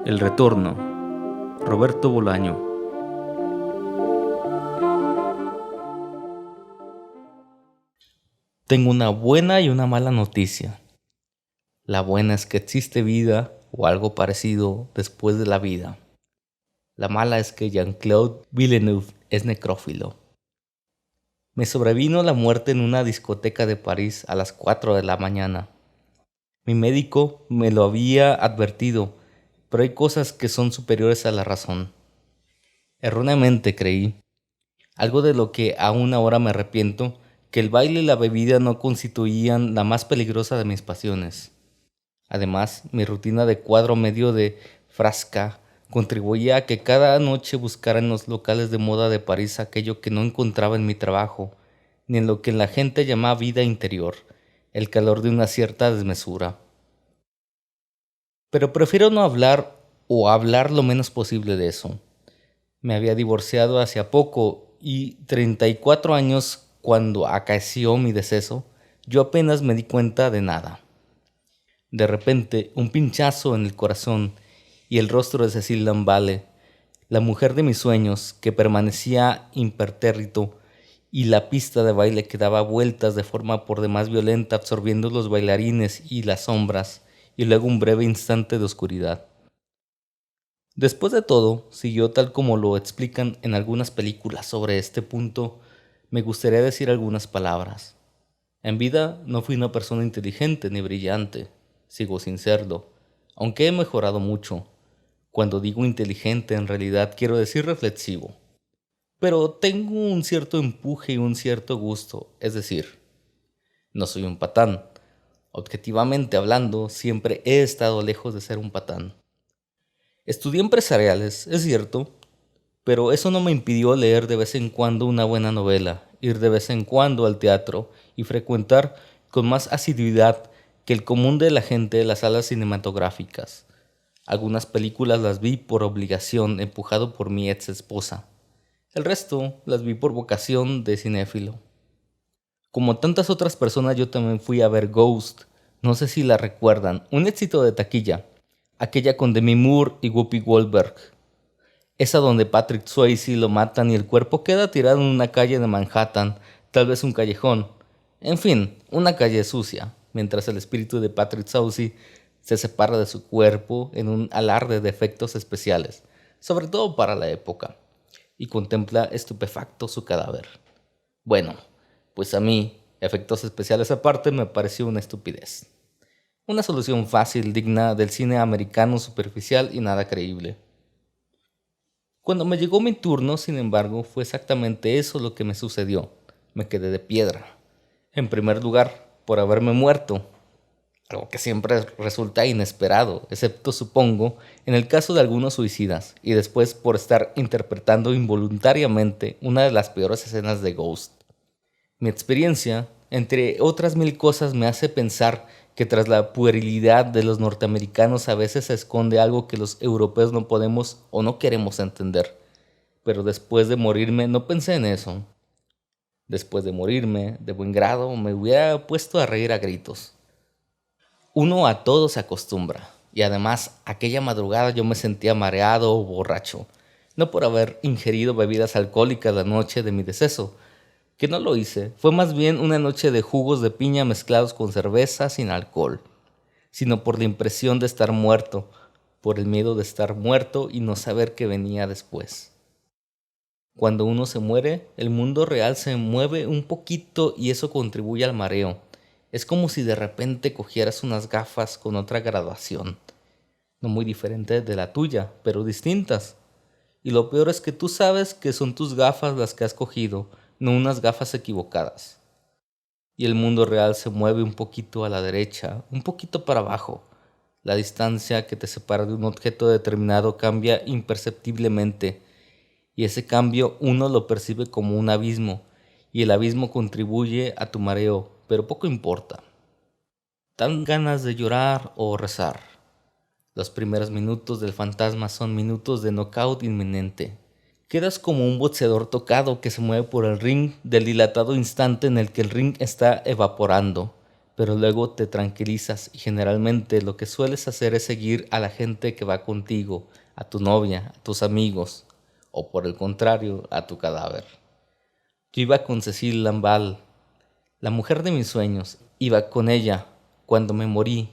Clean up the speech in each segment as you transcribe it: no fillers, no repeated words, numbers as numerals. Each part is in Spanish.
El retorno. Roberto Bolaño. Tengo una buena y una mala noticia. La buena es que existe vida o algo parecido después de la vida. La mala es que Jean-Claude Villeneuve es necrófilo. Me sobrevino la muerte en una discoteca de París a las 4 de la mañana. Mi médico me lo había advertido, pero hay cosas que son superiores a la razón. Erróneamente creí, algo de lo que aún ahora me arrepiento, que el baile y la bebida no constituían la más peligrosa de mis pasiones. Además, mi rutina de cuadro medio de frasca contribuía a que cada noche buscara en los locales de moda de París aquello que no encontraba en mi trabajo, ni en lo que la gente llama vida interior, el calor de una cierta desmesura. Pero prefiero no hablar o hablar lo menos posible de eso. Me había divorciado hacía poco y 34 años cuando acaeció mi deceso, yo apenas me di cuenta de nada. De repente, un pinchazo en el corazón y el rostro de Cecile Lamballe, la mujer de mis sueños, que permanecía impertérrito, y la pista de baile que daba vueltas de forma por demás violenta, absorbiendo los bailarines y las sombras, y luego un breve instante de oscuridad. Después de todo, siguió tal como lo explican en algunas películas sobre este punto, me gustaría decir algunas palabras. En vida no fui una persona inteligente ni brillante, sigo sin serlo, aunque he mejorado mucho. Cuando digo inteligente en realidad quiero decir reflexivo. Pero tengo un cierto empuje y un cierto gusto, es decir, no soy un patán. Objetivamente hablando, siempre he estado lejos de ser un patán. Estudié empresariales, es cierto, pero eso no me impidió leer de vez en cuando una buena novela, ir de vez en cuando al teatro y frecuentar con más asiduidad que el común de la gente las salas cinematográficas. Algunas películas las vi por obligación, empujado por mi ex esposa. El resto las vi por vocación de cinéfilo. Como tantas otras personas, yo también fui a ver Ghost. No sé si la recuerdan, un éxito de taquilla. Aquella con Demi Moore y Whoopi Goldberg. Esa donde Patrick Swayze lo matan y el cuerpo queda tirado en una calle de Manhattan, tal vez un callejón. En fin, una calle sucia, mientras el espíritu de Patrick Swayze se separa de su cuerpo en un alarde de efectos especiales, sobre todo para la época, y contempla estupefacto su cadáver. Bueno, pues a mí, efectos especiales aparte, me pareció una estupidez. Una solución fácil, digna del cine americano superficial y nada creíble. Cuando me llegó mi turno, sin embargo, fue exactamente eso lo que me sucedió. Me quedé de piedra. En primer lugar, por haberme muerto, algo que siempre resulta inesperado, excepto supongo en el caso de algunos suicidas, y después por estar interpretando involuntariamente una de las peores escenas de Ghost. Mi experiencia, entre otras mil cosas, me hace pensar que tras la puerilidad de los norteamericanos a veces se esconde algo que los europeos no podemos o no queremos entender. Pero después de morirme no pensé en eso. Después de morirme, de buen grado, me hubiera puesto a reír a gritos. Uno a todo se acostumbra, y además aquella madrugada yo me sentía mareado o borracho, no por haber ingerido bebidas alcohólicas la noche de mi deceso, que no lo hice, fue más bien una noche de jugos de piña mezclados con cerveza sin alcohol, sino por la impresión de estar muerto, por el miedo de estar muerto y no saber qué venía después. Cuando uno se muere, el mundo real se mueve un poquito y eso contribuye al mareo. Es como si de repente cogieras unas gafas con otra graduación, no muy diferente de la tuya, pero distintas. Y lo peor es que tú sabes que son tus gafas las que has cogido, no unas gafas equivocadas. Y el mundo real se mueve un poquito a la derecha, un poquito para abajo. La distancia que te separa de un objeto determinado cambia imperceptiblemente, y ese cambio uno lo percibe como un abismo, y el abismo contribuye a tu mareo, pero poco importa. Dan ganas de llorar o rezar. Los primeros minutos del fantasma son minutos de knockout inminente. Quedas como un boxeador tocado que se mueve por el ring del dilatado instante en el que el ring está evaporando, pero luego te tranquilizas y generalmente lo que sueles hacer es seguir a la gente que va contigo, a tu novia, a tus amigos, o por el contrario, a tu cadáver. Yo iba con Cecile Lamballe, la mujer de mis sueños, iba con ella cuando me morí,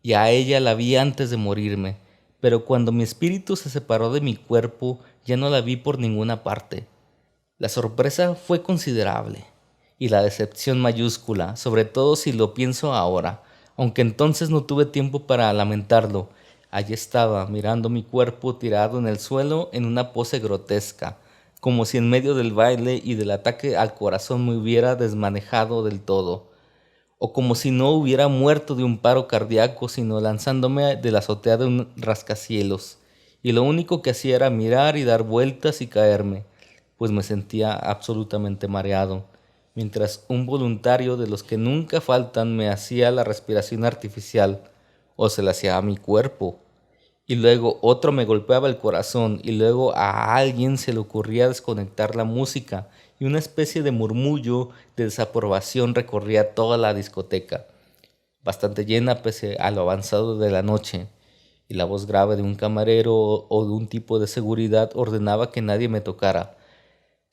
y a ella la vi antes de morirme, pero cuando mi espíritu se separó de mi cuerpo ya no la vi por ninguna parte. La sorpresa fue considerable, y la decepción mayúscula, sobre todo si lo pienso ahora, aunque entonces no tuve tiempo para lamentarlo. Allí estaba, mirando mi cuerpo tirado en el suelo en una pose grotesca, como si en medio del baile y del ataque al corazón me hubiera desmanejado del todo, o como si no hubiera muerto de un paro cardíaco, sino lanzándome de la azotea de un rascacielos, y lo único que hacía era mirar y dar vueltas y caerme, pues me sentía absolutamente mareado, mientras un voluntario de los que nunca faltan me hacía la respiración artificial, o se la hacía a mi cuerpo, y luego otro me golpeaba el corazón, y luego a alguien se le ocurría desconectar la música, y una especie de murmullo de desaprobación recorría toda la discoteca, bastante llena pese a lo avanzado de la noche, y la voz grave de un camarero o de un tipo de seguridad ordenaba que nadie me tocara,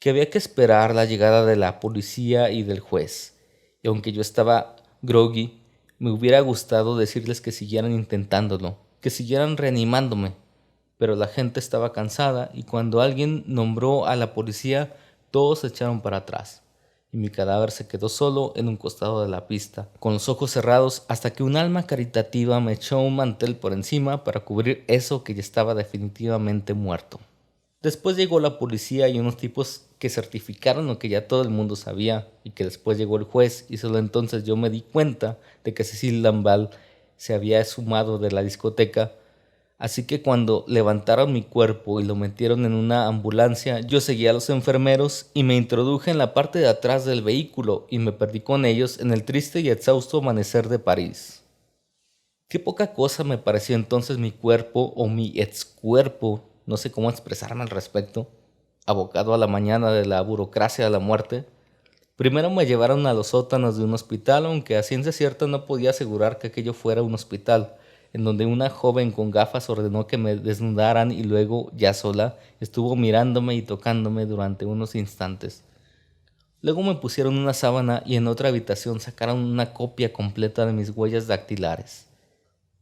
que había que esperar la llegada de la policía y del juez, y aunque yo estaba groggy, me hubiera gustado decirles que siguieran intentándolo, que siguieran reanimándome, pero la gente estaba cansada y cuando alguien nombró a la policía, todos se echaron para atrás, y mi cadáver se quedó solo en un costado de la pista, con los ojos cerrados hasta que un alma caritativa me echó un mantel por encima para cubrir eso que ya estaba definitivamente muerto. Después llegó la policía y unos tipos que certificaron lo que ya todo el mundo sabía, y que después llegó el juez, y solo entonces yo me di cuenta de que Cecile Lamballe se había esfumado de la discoteca. Así que cuando levantaron mi cuerpo y lo metieron en una ambulancia, yo seguí a los enfermeros y me introduje en la parte de atrás del vehículo y me perdí con ellos en el triste y exhausto amanecer de París. Qué poca cosa me pareció entonces mi cuerpo o mi excuerpo, no sé cómo expresarme al respecto, abocado a la mañana de la burocracia de la muerte. Primero me llevaron a los sótanos de un hospital, aunque a ciencia cierta no podía asegurar que aquello fuera un hospital, en donde una joven con gafas ordenó que me desnudaran y luego, ya sola, estuvo mirándome y tocándome durante unos instantes. Luego me pusieron una sábana y en otra habitación sacaron una copia completa de mis huellas dactilares.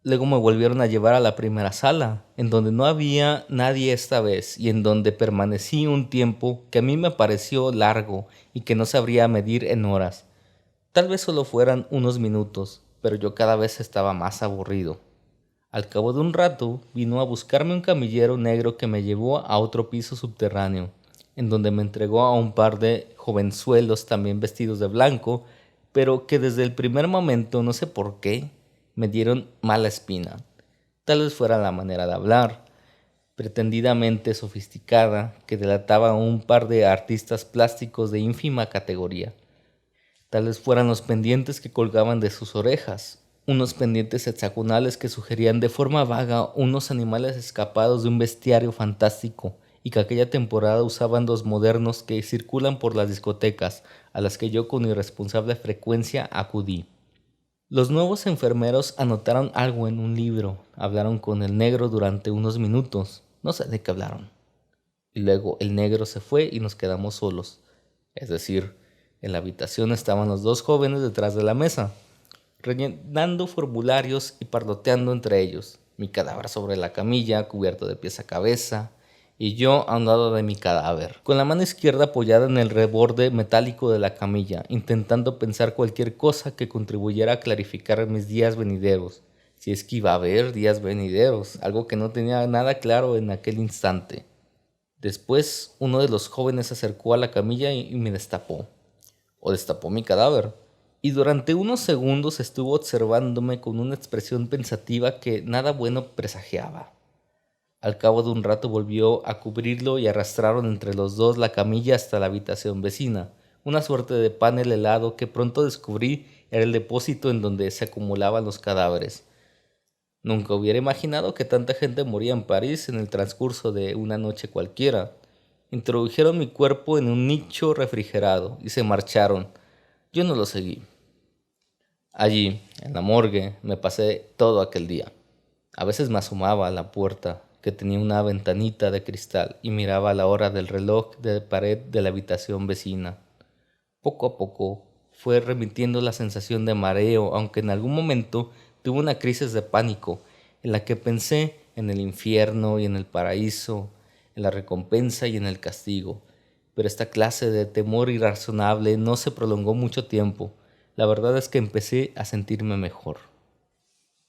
Luego me volvieron a llevar a la primera sala, en donde no había nadie esta vez y en donde permanecí un tiempo que a mí me pareció largo y que no sabría medir en horas. Tal vez solo fueran unos minutos, pero yo cada vez estaba más aburrido. Al cabo de un rato vino a buscarme un camillero negro que me llevó a otro piso subterráneo, en donde me entregó a un par de jovenzuelos también vestidos de blanco, pero que desde el primer momento, no sé por qué, me dieron mala espina. Tal vez fuera la manera de hablar, pretendidamente sofisticada, que delataba a un par de artistas plásticos de ínfima categoría. Tal vez fueran los pendientes que colgaban de sus orejas, unos pendientes hexagonales que sugerían de forma vaga unos animales escapados de un bestiario fantástico y que aquella temporada usaban los modernos que circulan por las discotecas, a las que yo con irresponsable frecuencia acudí. Los nuevos enfermeros anotaron algo en un libro, hablaron con el negro durante unos minutos, no sé de qué hablaron. Y luego el negro se fue y nos quedamos solos. Es decir, en la habitación estaban los dos jóvenes detrás de la mesa, rellenando formularios y parloteando entre ellos, mi cadáver sobre la camilla, cubierto de pies a cabeza, y yo a un lado de mi cadáver, con la mano izquierda apoyada en el reborde metálico de la camilla, intentando pensar cualquier cosa que contribuyera a clarificar mis días venideros, si es que iba a haber días venideros, algo que no tenía nada claro en aquel instante. Después, uno de los jóvenes se acercó a la camilla y me destapó, o destapó mi cadáver, y durante unos segundos estuvo observándome con una expresión pensativa que nada bueno presagiaba. Al cabo de un rato volvió a cubrirlo y arrastraron entre los dos la camilla hasta la habitación vecina, una suerte de panel helado que pronto descubrí era el depósito en donde se acumulaban los cadáveres. Nunca hubiera imaginado que tanta gente moría en París en el transcurso de una noche cualquiera. Introdujeron mi cuerpo en un nicho refrigerado y se marcharon. Yo no lo seguí. Allí, en la morgue, me pasé todo aquel día. A veces me asomaba a la puerta, que tenía una ventanita de cristal, y miraba la hora del reloj de pared de la habitación vecina. Poco a poco fue remitiendo la sensación de mareo, aunque en algún momento tuve una crisis de pánico, en la que pensé en el infierno y en el paraíso, en la recompensa y en el castigo. Pero esta clase de temor irrazonable no se prolongó mucho tiempo. La verdad es que empecé a sentirme mejor.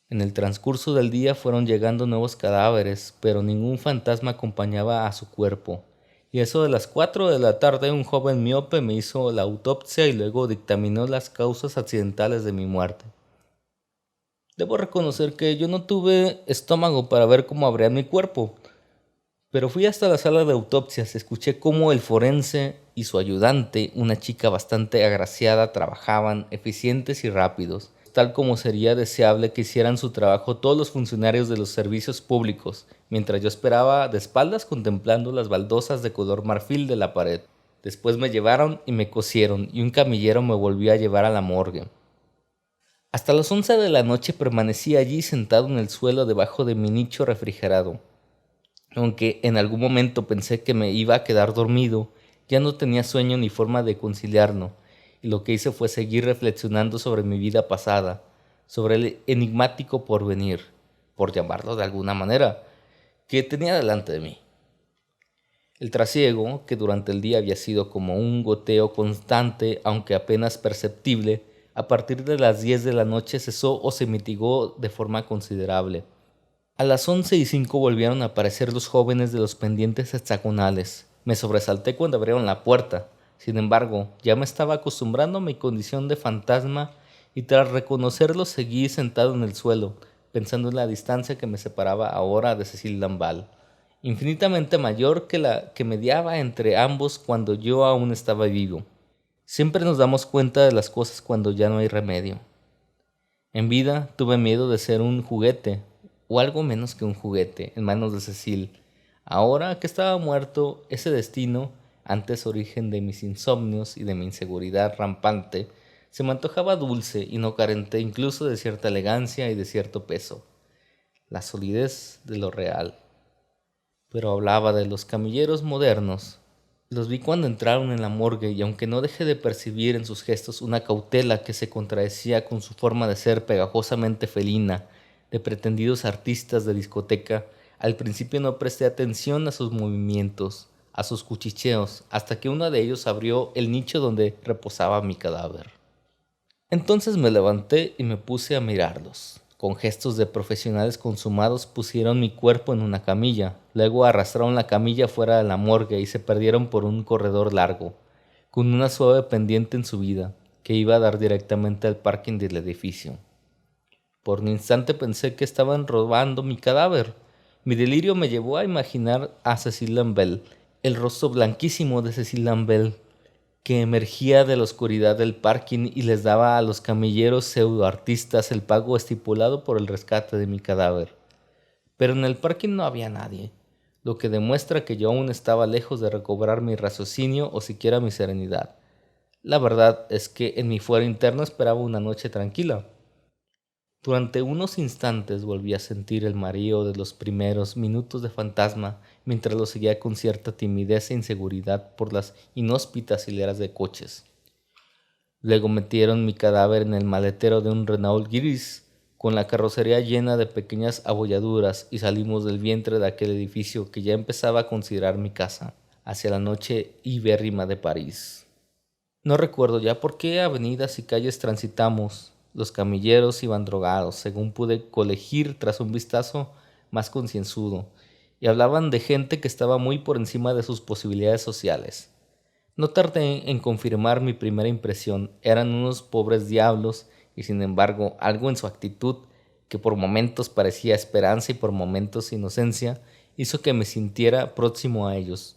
En el transcurso del día fueron llegando nuevos cadáveres, pero ningún fantasma acompañaba a su cuerpo. Y eso de las 4 de la tarde un joven miope me hizo la autopsia y luego dictaminó las causas accidentales de mi muerte. Debo reconocer que yo no tuve estómago para ver cómo abrían mi cuerpo, pero fui hasta la sala de autopsias, escuché cómo el forense y su ayudante, una chica bastante agraciada, trabajaban eficientes y rápidos, tal como sería deseable que hicieran su trabajo todos los funcionarios de los servicios públicos, mientras yo esperaba de espaldas contemplando las baldosas de color marfil de la pared. Después me llevaron y me cosieron, y un camillero me volvió a llevar a la morgue. Hasta las 11 de la noche permanecí allí sentado en el suelo debajo de mi nicho refrigerado. Aunque en algún momento pensé que me iba a quedar dormido, ya no tenía sueño ni forma de conciliarlo, y lo que hice fue seguir reflexionando sobre mi vida pasada, sobre el enigmático porvenir, por llamarlo de alguna manera, que tenía delante de mí. El trasiego, que durante el día había sido como un goteo constante, aunque apenas perceptible, a partir de las 10 de la noche cesó o se mitigó de forma considerable. A las 11:05 volvieron a aparecer los jóvenes de los pendientes hexagonales. Me sobresalté cuando abrieron la puerta. Sin embargo, ya me estaba acostumbrando a mi condición de fantasma y tras reconocerlos seguí sentado en el suelo, pensando en la distancia que me separaba ahora de Cecil Lamballe, infinitamente mayor que la que mediaba entre ambos cuando yo aún estaba vivo. Siempre nos damos cuenta de las cosas cuando ya no hay remedio. En vida tuve miedo de ser un juguete, o algo menos que un juguete, en manos de Cecil. Ahora que estaba muerto, ese destino, antes origen de mis insomnios y de mi inseguridad rampante, se me antojaba dulce y no carente incluso de cierta elegancia y de cierto peso, la solidez de lo real. Pero hablaba de los camilleros modernos. Los vi cuando entraron en la morgue y aunque no dejé de percibir en sus gestos una cautela que se contradecía con su forma de ser pegajosamente felina, de pretendidos artistas de discoteca, al principio no presté atención a sus movimientos, a sus cuchicheos, hasta que uno de ellos abrió el nicho donde reposaba mi cadáver. Entonces me levanté y me puse a mirarlos. Con gestos de profesionales consumados pusieron mi cuerpo en una camilla, luego arrastraron la camilla fuera de la morgue y se perdieron por un corredor largo, con una suave pendiente en subida, que iba a dar directamente al parking del edificio. Por un instante pensé que estaban robando mi cadáver. Mi delirio me llevó a imaginar a Cecil Lamballe, el rostro blanquísimo de Cecil Lamballe, que emergía de la oscuridad del parking y les daba a los camilleros pseudoartistas el pago estipulado por el rescate de mi cadáver. Pero en el parking no había nadie, lo que demuestra que yo aún estaba lejos de recobrar mi raciocinio o siquiera mi serenidad. La verdad es que en mi fuero interno esperaba una noche tranquila. Durante unos instantes volví a sentir el mareo de los primeros minutos de fantasma mientras lo seguía con cierta timidez e inseguridad por las inhóspitas hileras de coches. Luego metieron mi cadáver en el maletero de un Renault gris con la carrocería llena de pequeñas abolladuras y salimos del vientre de aquel edificio que ya empezaba a considerar mi casa, hacia la noche ibérrima de París. No recuerdo ya por qué avenidas y calles transitamos. Los camilleros iban drogados, según pude colegir tras un vistazo más concienzudo, y hablaban de gente que estaba muy por encima de sus posibilidades sociales. No tardé en confirmar mi primera impresión. Eran unos pobres diablos, y sin embargo, algo en su actitud, que por momentos parecía esperanza y por momentos inocencia, hizo que me sintiera próximo a ellos.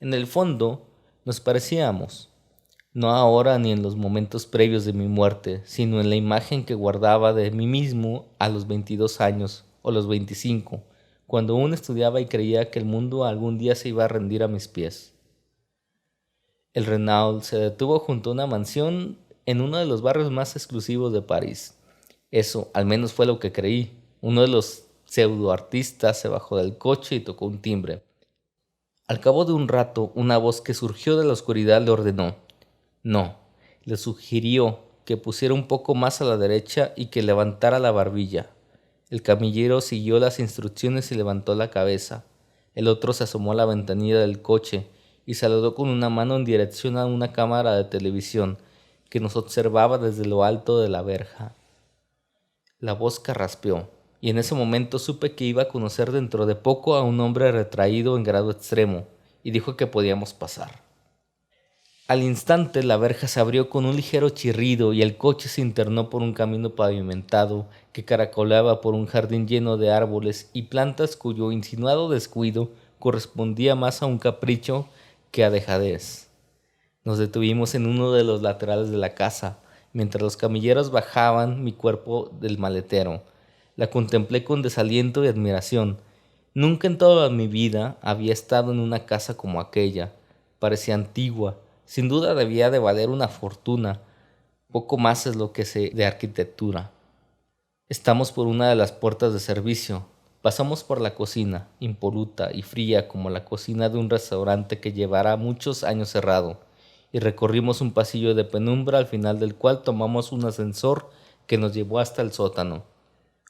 En el fondo, nos parecíamos. No ahora ni en los momentos previos de mi muerte, sino en la imagen que guardaba de mí mismo a los 22 años o los 25, cuando aún estudiaba y creía que el mundo algún día se iba a rendir a mis pies. El Renault se detuvo junto a una mansión en uno de los barrios más exclusivos de París. Eso, al menos fue lo que creí. Uno de los pseudoartistas se bajó del coche y tocó un timbre. Al cabo de un rato, una voz que surgió de la oscuridad le ordenó. No, le sugirió que pusiera un poco más a la derecha y que levantara la barbilla. El camillero siguió las instrucciones y levantó la cabeza. El otro se asomó a la ventanilla del coche y saludó con una mano en dirección a una cámara de televisión que nos observaba desde lo alto de la verja. La voz carraspeó, y en ese momento supe que iba a conocer dentro de poco a un hombre retraído en grado extremo, y dijo que podíamos pasar. Al instante la verja se abrió con un ligero chirrido y el coche se internó por un camino pavimentado que caracoleaba por un jardín lleno de árboles y plantas cuyo insinuado descuido correspondía más a un capricho que a dejadez. Nos detuvimos en uno de los laterales de la casa. Mientras los camilleros bajaban mi cuerpo del maletero, la contemplé con desaliento y admiración. Nunca en toda mi vida había estado en una casa como aquella. Parecía antigua. Sin duda debía de valer una fortuna. Poco más es lo que sé de arquitectura. Estamos por una de las puertas de servicio. Pasamos por la cocina, impoluta y fría como la cocina de un restaurante que llevará muchos años cerrado, y recorrimos un pasillo de penumbra al final del cual tomamos un ascensor que nos llevó hasta el sótano.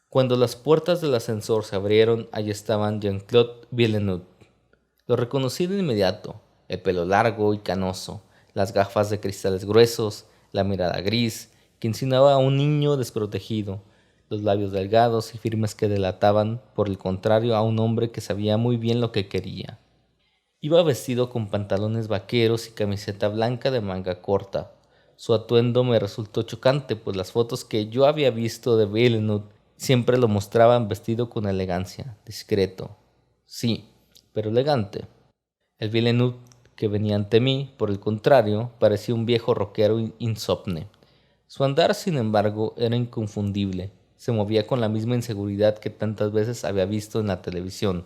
Cuando las puertas del ascensor se abrieron, allí estaban Jean-Claude Villeneuve. Lo reconocí de inmediato, el pelo largo y canoso, las gafas de cristales gruesos, la mirada gris, que insinuaba a un niño desprotegido, los labios delgados y firmes que delataban, por el contrario, a un hombre que sabía muy bien lo que quería. Iba vestido con pantalones vaqueros y camiseta blanca de manga corta. Su atuendo me resultó chocante, pues las fotos que yo había visto de Villeneuve siempre lo mostraban vestido con elegancia, discreto. Sí, pero elegante. El Villeneuve que venía ante mí, por el contrario, parecía un viejo roquero insomne. Su andar, sin embargo, era inconfundible. Se movía con la misma inseguridad que tantas veces había visto en la televisión.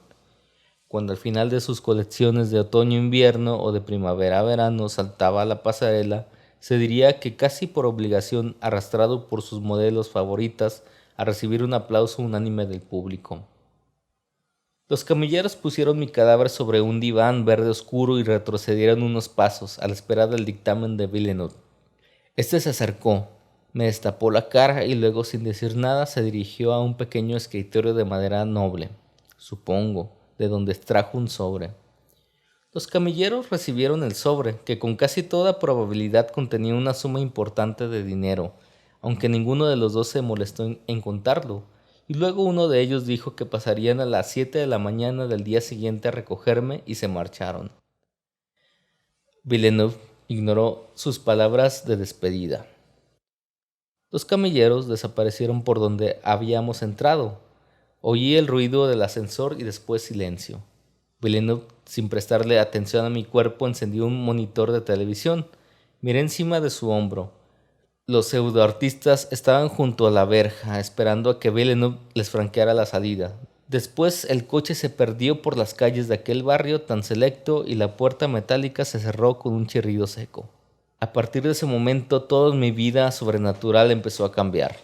Cuando al final de sus colecciones de otoño-invierno o de primavera-verano saltaba a la pasarela, se diría que casi por obligación, arrastrado por sus modelos favoritas a recibir un aplauso unánime del público. Los camilleros pusieron mi cadáver sobre un diván verde oscuro y retrocedieron unos pasos a la espera del dictamen de Villeneuve. Este se acercó, me destapó la cara y luego, sin decir nada, se dirigió a un pequeño escritorio de madera noble, supongo, de donde extrajo un sobre. Los camilleros recibieron el sobre, que con casi toda probabilidad contenía una suma importante de dinero, aunque ninguno de los dos se molestó en contarlo, y luego uno de ellos dijo que pasarían a las 7 de la mañana del día siguiente a recogerme y se marcharon. Villeneuve ignoró sus palabras de despedida. Los camilleros desaparecieron por donde habíamos entrado. Oí el ruido del ascensor y después silencio. Villeneuve, sin prestarle atención a mi cuerpo, encendió un monitor de televisión. Miré encima de su hombro. Los pseudoartistas estaban junto a la verja, esperando a que Villeneuve les franqueara la salida. Después el coche se perdió por las calles de aquel barrio tan selecto y la puerta metálica se cerró con un chirrido seco. A partir de ese momento toda mi vida sobrenatural empezó a cambiar,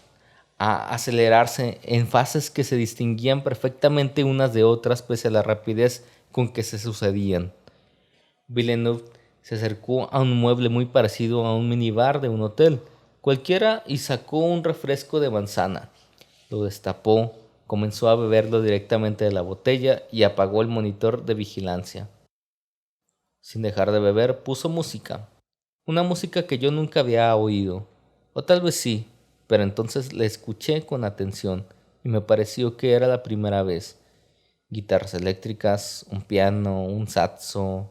a acelerarse en fases que se distinguían perfectamente unas de otras pese a la rapidez con que se sucedían. Villeneuve se acercó a un mueble muy parecido a un minibar de un hotel cualquiera y sacó un refresco de manzana. Lo destapó, comenzó a beberlo directamente de la botella y apagó el monitor de vigilancia. Sin dejar de beber, puso música. Una música que yo nunca había oído, o tal vez sí, pero entonces la escuché con atención y me pareció que era la primera vez. Guitarras eléctricas, un piano, un saxo,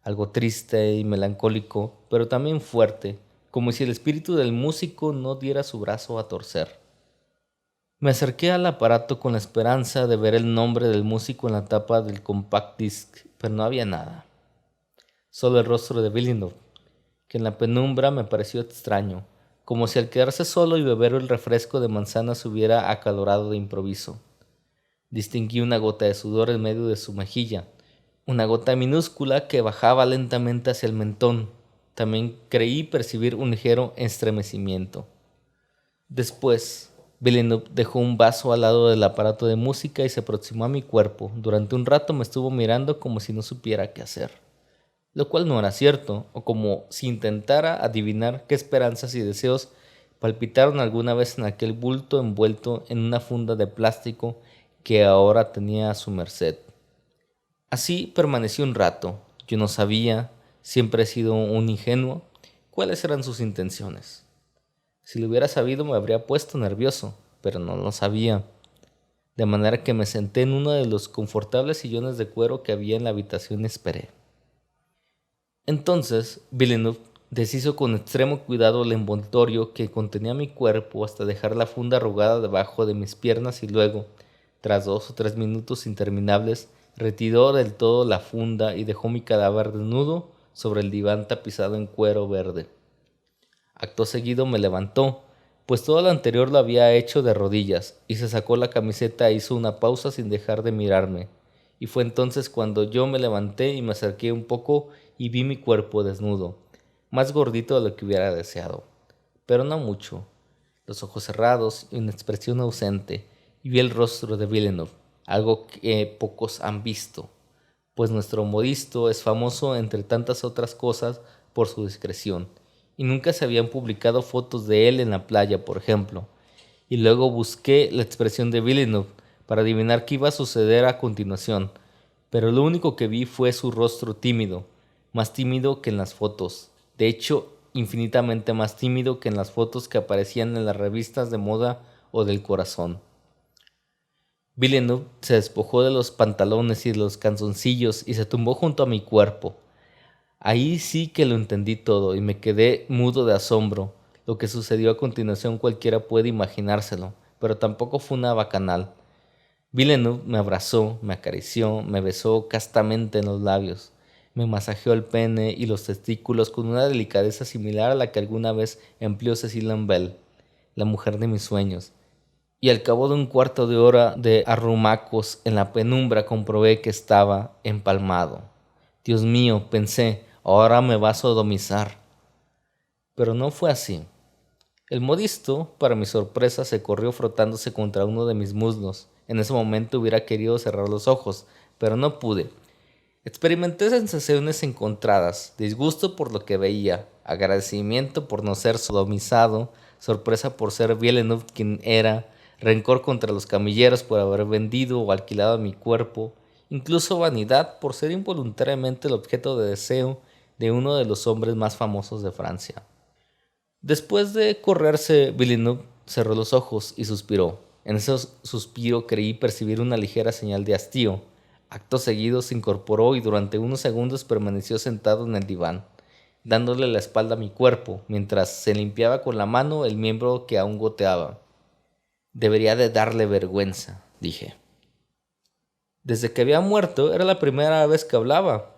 algo triste y melancólico, pero también fuerte, como si el espíritu del músico no diera su brazo a torcer. Me acerqué al aparato con la esperanza de ver el nombre del músico en la tapa del compact disc, pero no había nada. Solo el rostro de Villeneuve, que en la penumbra me pareció extraño, como si al quedarse solo y beber el refresco de manzana se hubiera acalorado de improviso. Distinguí una gota de sudor en medio de su mejilla, una gota minúscula que bajaba lentamente hacia el mentón. También creí percibir un ligero estremecimiento. Después, Villeneuve dejó un vaso al lado del aparato de música y se aproximó a mi cuerpo. Durante un rato me estuvo mirando como si no supiera qué hacer, lo cual no era cierto, o como si intentara adivinar qué esperanzas y deseos palpitaron alguna vez en aquel bulto envuelto en una funda de plástico que ahora tenía a su merced. Así permanecí un rato. Yo no sabía, siempre he sido un ingenuo, cuáles eran sus intenciones. Si lo hubiera sabido me habría puesto nervioso, pero no lo sabía. De manera que me senté en uno de los confortables sillones de cuero que había en la habitación y esperé. Entonces, Villeneuve deshizo con extremo cuidado el envoltorio que contenía mi cuerpo hasta dejar la funda arrugada debajo de mis piernas y luego, tras 2 o 3 minutos interminables, retiró del todo la funda y dejó mi cadáver desnudo sobre el diván tapizado en cuero verde. Acto seguido me levantó, pues todo lo anterior lo había hecho de rodillas, y se sacó la camiseta e hizo una pausa sin dejar de mirarme. Y fue entonces cuando yo me levanté y me acerqué un poco y vi mi cuerpo desnudo, más gordito de lo que hubiera deseado, pero no mucho, los ojos cerrados y una expresión ausente, y vi el rostro de Villeneuve, algo que pocos han visto, pues nuestro modisto es famoso entre tantas otras cosas por su discreción, y nunca se habían publicado fotos de él en la playa, por ejemplo. Y luego busqué la expresión de Villeneuve para adivinar qué iba a suceder a continuación, pero lo único que vi fue su rostro tímido, más tímido que en las fotos, de hecho, infinitamente más tímido que en las fotos que aparecían en las revistas de moda o del corazón. Villeneuve se despojó de los pantalones y de los calzoncillos y se tumbó junto a mi cuerpo. Ahí sí que lo entendí todo y me quedé mudo de asombro. Lo que sucedió a continuación cualquiera puede imaginárselo, pero tampoco fue una bacanal. Villeneuve me abrazó, me acarició, me besó castamente en los labios, me masajeó el pene y los testículos con una delicadeza similar a la que alguna vez empleó Cecilia Bell, la mujer de mis sueños. Y al cabo de un cuarto de hora de arrumacos en la penumbra comprobé que estaba empalmado. Dios mío, pensé, ahora me va a sodomizar. Pero no fue así. El modisto, para mi sorpresa, se corrió frotándose contra uno de mis muslos. En ese momento hubiera querido cerrar los ojos, pero no pude. Experimenté sensaciones encontradas, disgusto por lo que veía, agradecimiento por no ser sodomizado, sorpresa por ser Villeneuve quien era, rencor contra los camilleros por haber vendido o alquilado mi cuerpo, incluso vanidad por ser involuntariamente el objeto de deseo de uno de los hombres más famosos de Francia. Después de correrse, Villeneuve cerró los ojos y suspiró. En ese suspiro creí percibir una ligera señal de hastío. Acto seguido se incorporó y durante unos segundos permaneció sentado en el diván, dándole la espalda a mi cuerpo, mientras se limpiaba con la mano el miembro que aún goteaba. Debería de darle vergüenza, dije. Desde que había muerto era la primera vez que hablaba.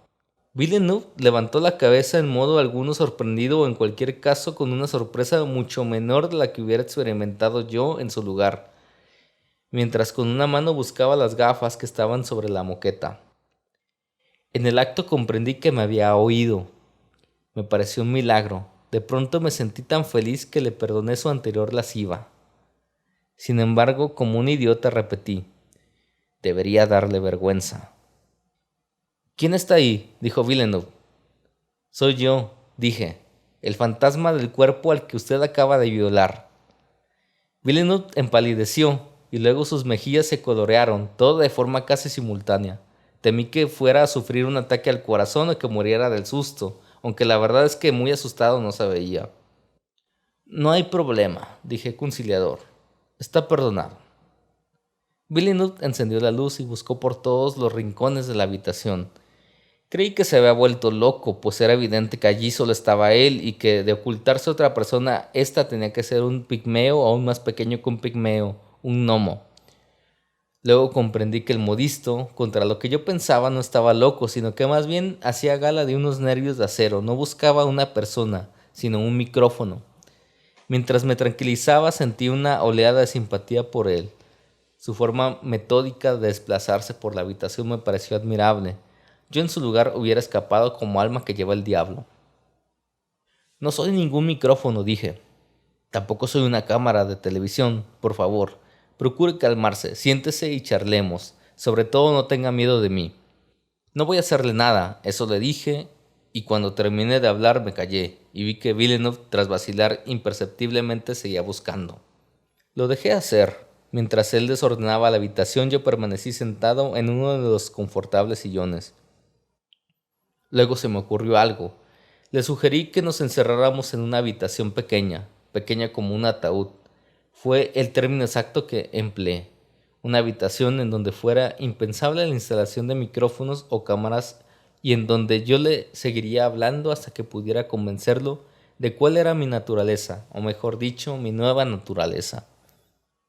Villeneuve levantó la cabeza en modo alguno sorprendido o en cualquier caso con una sorpresa mucho menor de la que hubiera experimentado yo en su lugar, mientras con una mano buscaba las gafas que estaban sobre la moqueta. En el acto comprendí que me había oído. Me pareció un milagro. De pronto me sentí tan feliz que le perdoné su anterior lasciva. Sin embargo, como un idiota repetí, debería darle vergüenza. ¿Quién está ahí?, dijo Villeneuve. Soy yo, dije, el fantasma del cuerpo al que usted acaba de violar. Villeneuve empalideció y luego sus mejillas se colorearon, todo de forma casi simultánea. Temí que fuera a sufrir un ataque al corazón o que muriera del susto, aunque la verdad es que muy asustado no se veía. No hay problema, dije conciliador. Está perdonado. Villeneuve encendió la luz y buscó por todos los rincones de la habitación. Creí que se había vuelto loco, pues era evidente que allí solo estaba él y que de ocultarse otra persona, ésta tenía que ser un pigmeo aún más pequeño que un pigmeo, un gnomo. Luego comprendí que el modisto, contra lo que yo pensaba, no estaba loco, sino que más bien hacía gala de unos nervios de acero, no buscaba una persona, sino un micrófono. Mientras me tranquilizaba sentí una oleada de simpatía por él. Su forma metódica de desplazarse por la habitación me pareció admirable. Yo en su lugar hubiera escapado como alma que lleva el diablo. No soy ningún micrófono, dije. Tampoco soy una cámara de televisión, por favor. Procure calmarse, siéntese y charlemos. Sobre todo no tenga miedo de mí. No voy a hacerle nada, eso le dije, y cuando terminé de hablar me callé, y vi que Villeneuve, tras vacilar imperceptiblemente, seguía buscando. Lo dejé hacer. Mientras él desordenaba la habitación, yo permanecí sentado en uno de los confortables sillones. Luego se me ocurrió algo. Le sugerí que nos encerráramos en una habitación pequeña, pequeña como un ataúd. Fue el término exacto que empleé. Una habitación en donde fuera impensable la instalación de micrófonos o cámaras y en donde yo le seguiría hablando hasta que pudiera convencerlo de cuál era mi naturaleza, o mejor dicho, mi nueva naturaleza.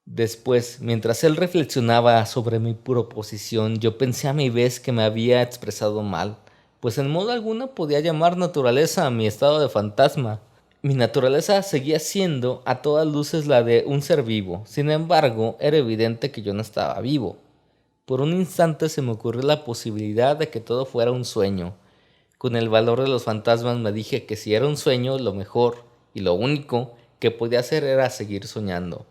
Después, mientras él reflexionaba sobre mi proposición, yo pensé a mi vez que me había expresado mal, pues en modo alguno podía llamar naturaleza a mi estado de fantasma. Mi naturaleza seguía siendo a todas luces la de un ser vivo, sin embargo, era evidente que yo no estaba vivo. Por un instante se me ocurrió la posibilidad de que todo fuera un sueño. Con el valor de los fantasmas me dije que si era un sueño, lo mejor y lo único que podía hacer era seguir soñando.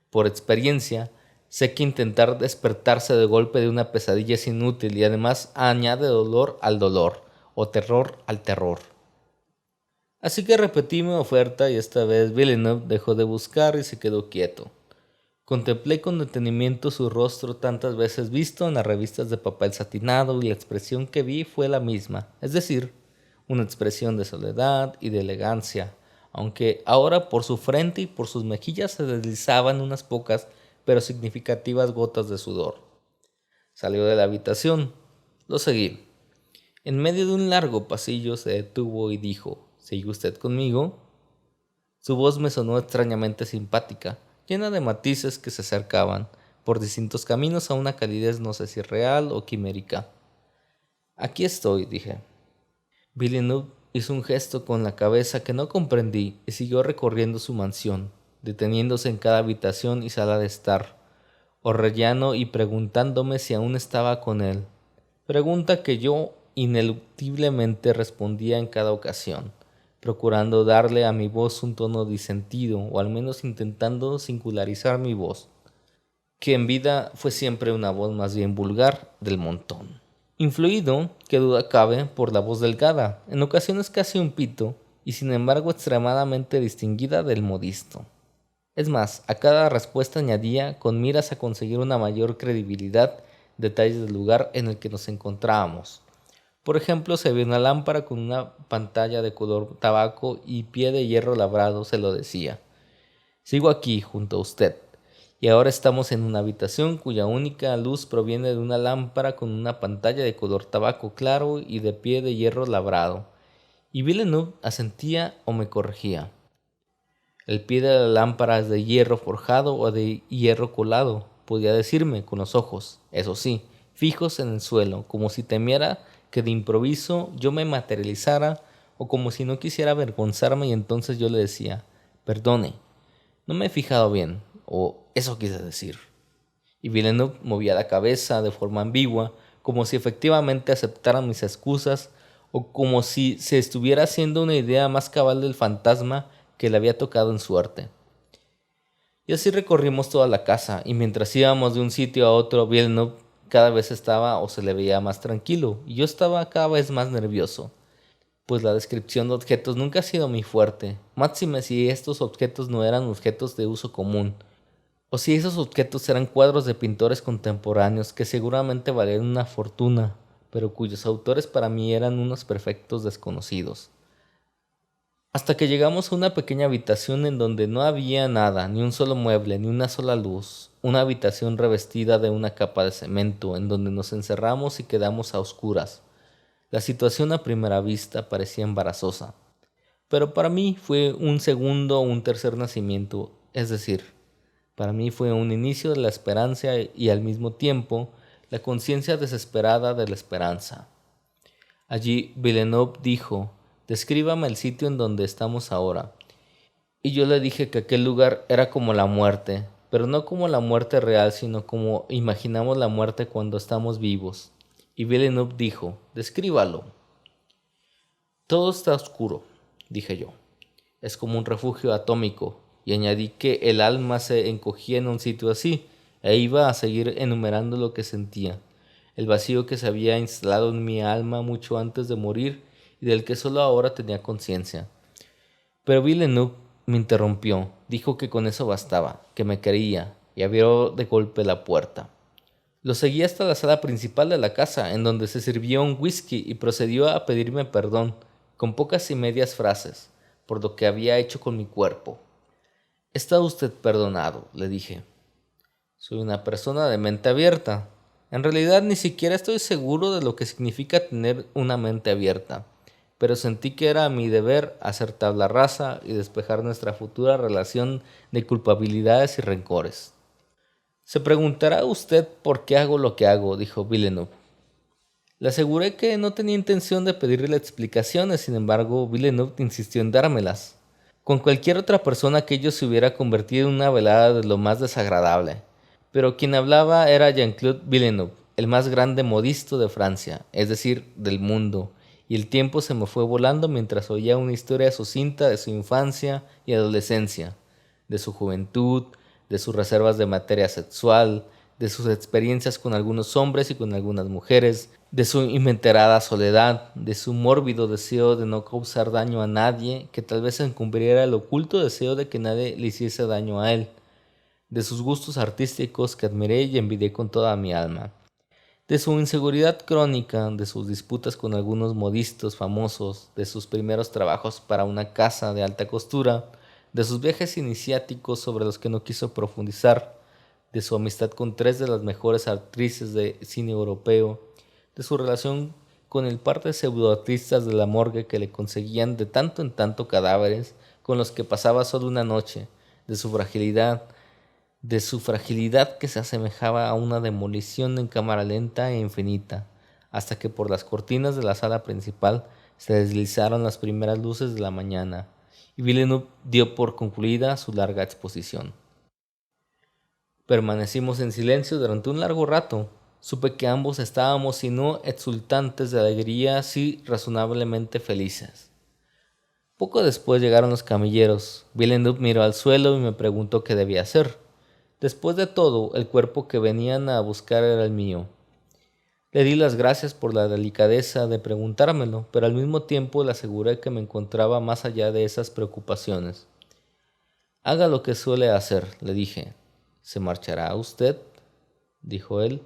Por experiencia, sé que intentar despertarse de golpe de una pesadilla es inútil y además añade dolor al dolor o terror al terror. Así que repetí mi oferta y esta vez Villeneuve dejó de buscar y se quedó quieto. Contemplé con detenimiento su rostro tantas veces visto en las revistas de papel satinado y la expresión que vi fue la misma, es decir, una expresión de soledad y de elegancia, aunque ahora por su frente y por sus mejillas se deslizaban unas pocas pero significativas gotas de sudor. Salió de la habitación. Lo seguí. En medio de un largo pasillo se detuvo y dijo: ¿Sigue usted conmigo? Su voz me sonó extrañamente simpática, llena de matices que se acercaban, por distintos caminos, a una calidez no sé si real o quimérica. Aquí estoy, dije. Villeneuve hizo un gesto con la cabeza que no comprendí y siguió recorriendo su mansión, deteniéndose en cada habitación y sala de estar, o rellano y preguntándome si aún estaba con él. Pregunta que yo ineludiblemente respondía en cada ocasión, procurando darle a mi voz un tono disentido, o al menos intentando singularizar mi voz, que en vida fue siempre una voz más bien vulgar del montón. Influido, que duda cabe, por la voz delgada, en ocasiones casi un pito, y sin embargo extremadamente distinguida del modisto. Es más, a cada respuesta añadía, con miras a conseguir una mayor credibilidad, detalles del lugar en el que nos encontrábamos. Por ejemplo, se ve una lámpara con una pantalla de color tabaco y pie de hierro labrado, se lo decía. Sigo aquí, junto a usted, y ahora estamos en una habitación cuya única luz proviene de una lámpara con una pantalla de color tabaco claro y de pie de hierro labrado. Y Villeneuve asentía o me corregía. El pie de la lámpara es de hierro forjado o de hierro colado, podía decirme con los ojos, eso sí, fijos en el suelo, como si temiera que de improviso yo me materializara o como si no quisiera avergonzarme, y entonces yo le decía: perdone, no me he fijado bien, o eso quise decir. Y Villeneuve movía la cabeza de forma ambigua, como si efectivamente aceptara mis excusas o como si se estuviera haciendo una idea más cabal del fantasma que le había tocado en suerte. Y así recorrimos toda la casa, y mientras íbamos de un sitio a otro, Villeneuve cada vez estaba o se le veía más tranquilo, y yo estaba cada vez más nervioso, pues la descripción de objetos nunca ha sido mi fuerte, máxime si estos objetos no eran objetos de uso común, o si esos objetos eran cuadros de pintores contemporáneos que seguramente valían una fortuna, pero cuyos autores para mí eran unos perfectos desconocidos. Hasta que llegamos a una pequeña habitación en donde no había nada, ni un solo mueble, ni una sola luz. Una habitación revestida de una capa de cemento, en donde nos encerramos y quedamos a oscuras. La situación a primera vista parecía embarazosa, pero para mí fue un segundo o un tercer nacimiento, es decir, para mí fue un inicio de la esperanza y al mismo tiempo la conciencia desesperada de la esperanza. Allí Villeneuve dijo: descríbame el sitio en donde estamos ahora. Y yo le dije que aquel lugar era como la muerte, pero no como la muerte real, sino como imaginamos la muerte cuando estamos vivos. Y Villeneuve dijo: descríbalo. Todo está oscuro, dije yo. Es como un refugio atómico, y añadí que el alma se encogía en un sitio así, e iba a seguir enumerando lo que sentía, el vacío que se había instalado en mi alma mucho antes de morir y del que solo ahora tenía conciencia. Pero Villeneuve me interrumpió, dijo que con eso bastaba, que me quería, y abrió de golpe la puerta. Lo seguí hasta la sala principal de la casa, en donde se sirvió un whisky y procedió a pedirme perdón, con pocas y medias frases, por lo que había hecho con mi cuerpo. «Está usted perdonado», le dije. «Soy una persona de mente abierta. En realidad ni siquiera estoy seguro de lo que significa tener una mente abierta, pero sentí que era mi deber hacer tabla rasa y despejar nuestra futura relación de culpabilidades y rencores». «Se preguntará usted por qué hago lo que hago», dijo Villeneuve. Le aseguré que no tenía intención de pedirle explicaciones, sin embargo, Villeneuve insistió en dármelas. Con cualquier otra persona aquello se hubiera convertido en una velada de lo más desagradable, pero quien hablaba era Jean-Claude Villeneuve, el más grande modisto de Francia, es decir, del mundo, y el tiempo se me fue volando mientras oía una historia sucinta de su infancia y adolescencia, de su juventud, de sus reservas de materia sexual, de sus experiencias con algunos hombres y con algunas mujeres, de su inveterada soledad, de su mórbido deseo de no causar daño a nadie, que tal vez encubriera el oculto deseo de que nadie le hiciese daño a él, de sus gustos artísticos que admiré y envidié con toda mi alma, de su inseguridad crónica, de sus disputas con algunos modistos famosos, de sus primeros trabajos para una casa de alta costura, de sus viajes iniciáticos sobre los que no quiso profundizar, de su amistad con tres de las mejores actrices de cine europeo, de su relación con el par de pseudoartistas de la morgue que le conseguían de tanto en tanto cadáveres con los que pasaba solo una noche, de su fragilidad que se asemejaba a una demolición en cámara lenta e infinita, hasta que por las cortinas de la sala principal se deslizaron las primeras luces de la mañana, y Villeneuve dio por concluida su larga exposición. Permanecimos en silencio durante un largo rato. Supe que ambos estábamos, si no exultantes de alegría, sí razonablemente felices. Poco después llegaron los camilleros. Villeneuve miró al suelo y me preguntó qué debía hacer. Después de todo, el cuerpo que venían a buscar era el mío. Le di las gracias por la delicadeza de preguntármelo, pero al mismo tiempo le aseguré que me encontraba más allá de esas preocupaciones. «Haga lo que suele hacer», le dije. «¿Se marchará usted?», dijo él.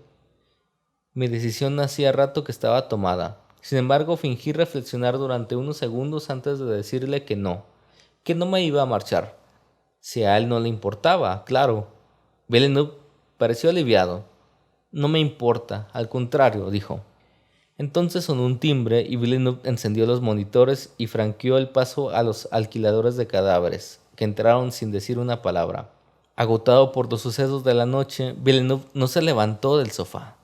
Mi decisión hacía rato que estaba tomada. Sin embargo, fingí reflexionar durante unos segundos antes de decirle que no me iba a marchar. Si a él no le importaba, claro. Villeneuve pareció aliviado. «No me importa, al contrario», dijo. Entonces sonó un timbre y Villeneuve encendió los monitores y franqueó el paso a los alquiladores de cadáveres, que entraron sin decir una palabra. Agotado por los sucesos de la noche, Villeneuve no se levantó del sofá.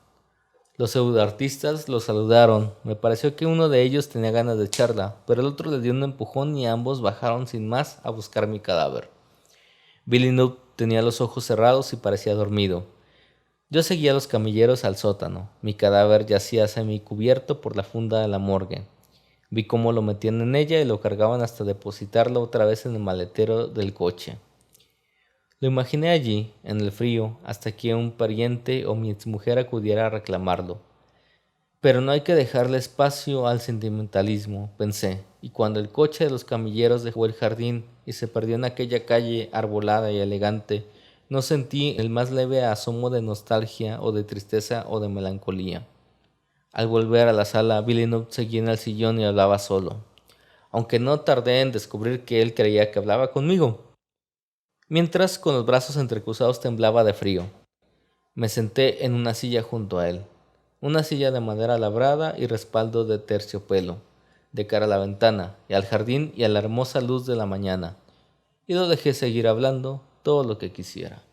Los pseudoartistas lo saludaron. Me pareció que uno de ellos tenía ganas de charla, pero el otro le dio un empujón y ambos bajaron sin más a buscar mi cadáver. Villeneuve tenía los ojos cerrados y parecía dormido. Yo seguía a los camilleros al sótano. Mi cadáver yacía semicubierto por la funda de la morgue. Vi cómo lo metían en ella y lo cargaban hasta depositarlo otra vez en el maletero del coche. Lo imaginé allí, en el frío, hasta que un pariente o mi exmujer acudiera a reclamarlo. Pero no hay que dejarle espacio al sentimentalismo, pensé, y cuando el coche de los camilleros dejó el jardín y se perdió en aquella calle arbolada y elegante, no sentí el más leve asomo de nostalgia o de tristeza o de melancolía. Al volver a la sala, Villeneuve seguía en el sillón y hablaba solo, aunque no tardé en descubrir que él creía que hablaba conmigo. Mientras, con los brazos entrecruzados, temblaba de frío. Me senté en una silla junto a él, una silla de madera labrada y respaldo de terciopelo, de cara a la ventana y al jardín y a la hermosa luz de la mañana, y lo dejé seguir hablando todo lo que quisiera.